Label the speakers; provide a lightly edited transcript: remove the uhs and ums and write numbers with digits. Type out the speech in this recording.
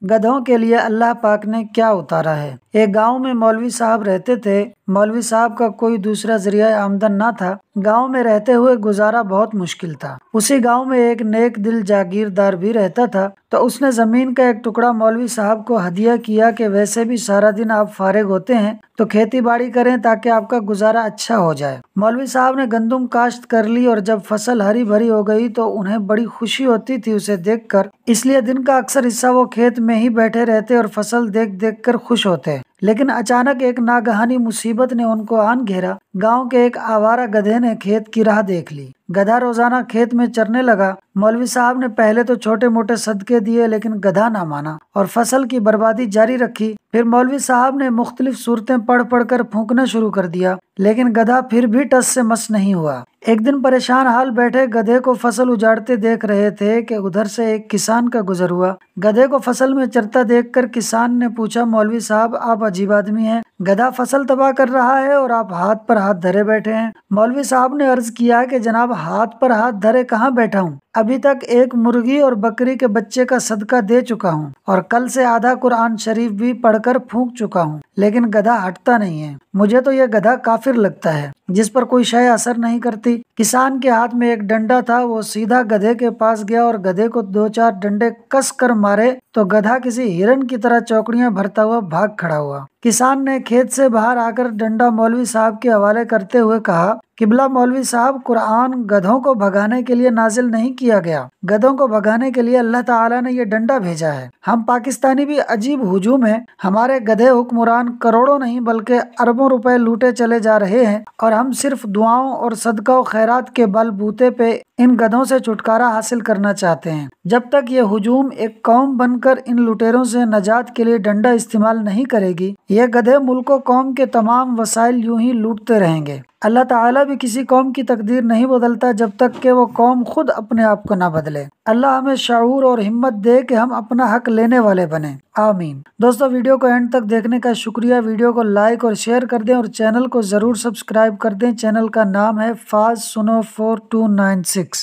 Speaker 1: گدھوں کے لیے اللہ پاک نے کیا اتارا ہے۔ ایک گاؤں میں مولوی صاحب رہتے تھے۔ مولوی صاحب کا کوئی دوسرا ذریعہ آمدن نہ تھا۔ گاؤں میں رہتے ہوئے گزارا بہت مشکل تھا۔ اسی گاؤں میں ایک نیک دل جاگیردار بھی رہتا تھا، تو اس نے زمین کا ایک ٹکڑا مولوی صاحب کو ہدیہ کیا کہ ویسے بھی سارا دن آپ فارغ ہوتے ہیں تو کھیتی باڑی کریں تاکہ آپ کا گزارا اچھا ہو جائے۔ مولوی صاحب نے گندم کاشت کر لی اور جب فصل ہری بھری ہو گئی تو انہیں بڑی خوشی ہوتی تھی اسے دیکھ کر، اس لیے دن کا اکثر حصہ وہ کھیت میں ہی بیٹھے رہتے اور فصل دیکھ دیکھ کر خوش ہوتے۔ لیکن اچانک ایک ناگہانی مصیبت نے ان کو آن گھیرا۔ گاؤں کے ایک آوارہ گدھے نے کھیت کی راہ دیکھ لی۔ گدھا روزانہ کھیت میں چرنے لگا۔ مولوی صاحب نے پہلے تو چھوٹے موٹے صدقے دیے لیکن گدھا نہ مانا اور فصل کی بربادی جاری رکھی۔ پھر مولوی صاحب نے مختلف صورتیں پڑھ پڑھ کر پھونکنا شروع کر دیا لیکن گدھا پھر بھی ٹس سے مس نہیں ہوا۔ ایک دن پریشان حال بیٹھے گدھے کو فصل اجاڑتے دیکھ رہے تھے کہ ادھر سے ایک کسان کا گزر ہوا۔ گدھے کو فصل میں چرتا دیکھ کر کسان نے پوچھا، مولوی صاحب آپ عجیب آدمی ہیں، گدھا فصل تباہ کر رہا ہے اور آپ ہاتھ پر ہاتھ دھرے بیٹھے ہیں۔ مولوی صاحب نے عرض کیا کہ جناب ہاتھ پر ہاتھ دھرے کہاں بیٹھا ہوں، ابھی تک ایک مرغی اور بکری کے بچے کا صدقہ دے چکا ہوں اور کل سے آدھا قرآن شریف بھی پڑھ کر پھونک چکا ہوں، لیکن گدھا ہٹتا نہیں ہے۔ مجھے تو یہ گدھا کافر لگتا ہے جس پر کوئی شے اثر نہیں کرتی۔ کسان کے ہاتھ میں ایک ڈنڈا تھا، وہ سیدھا گدھے کے پاس گیا اور گدھے کو 2-4 ڈنڈے کس کر مارے تو گدھا کسی ہرن کی طرح چوکڑیاں بھرتا ہوا بھاگ کھڑا ہوا۔ کسان نے کھیت سے باہر آ کر ڈنڈا مولوی صاحب کے حوالے کرتے ہوئے کہا، قبلہ مولوی صاحب، قرآن گدھوں کو بھگانے کے لیے نازل نہیں کیا گیا، گدھوں کو بھگانے کے لیے اللہ تعالیٰ نے یہ ڈنڈا بھیجا ہے۔ ہم پاکستانی بھی عجیب ہجوم ہیں، ہمارے گدھے حکمران کروڑوں نہیں بلکہ اربوں روپے لوٹے چلے جا رہے ہیں اور ہم صرف دعاؤں اور صدقہ و خیرات کے بل بوتے پہ ان گدھوں سے چھٹکارا حاصل کرنا چاہتے ہیں۔ جب تک یہ ہجوم ایک قوم بن کر ان لٹیروں سے نجات کے لیے ڈنڈا استعمال نہیں کرے گی، یہ گدھے ملک و قوم کے تمام وسائل یوں ہی لوٹتے رہیں گے۔ اللہ تعالیٰ بھی کسی قوم کی تقدیر نہیں بدلتا جب تک کہ وہ قوم خود اپنے آپ کو نہ بدلے۔ اللہ ہمیں شعور اور ہمت دے کہ ہم اپنا حق لینے والے بنیں، آمین۔ دوستو ویڈیو کو اینڈ تک دیکھنے کا شکریہ۔ ویڈیو کو لائک اور شیئر کر دیں اور چینل کو ضرور سبسکرائب کر دیں۔ چینل کا نام ہے فاز سنو 4296۔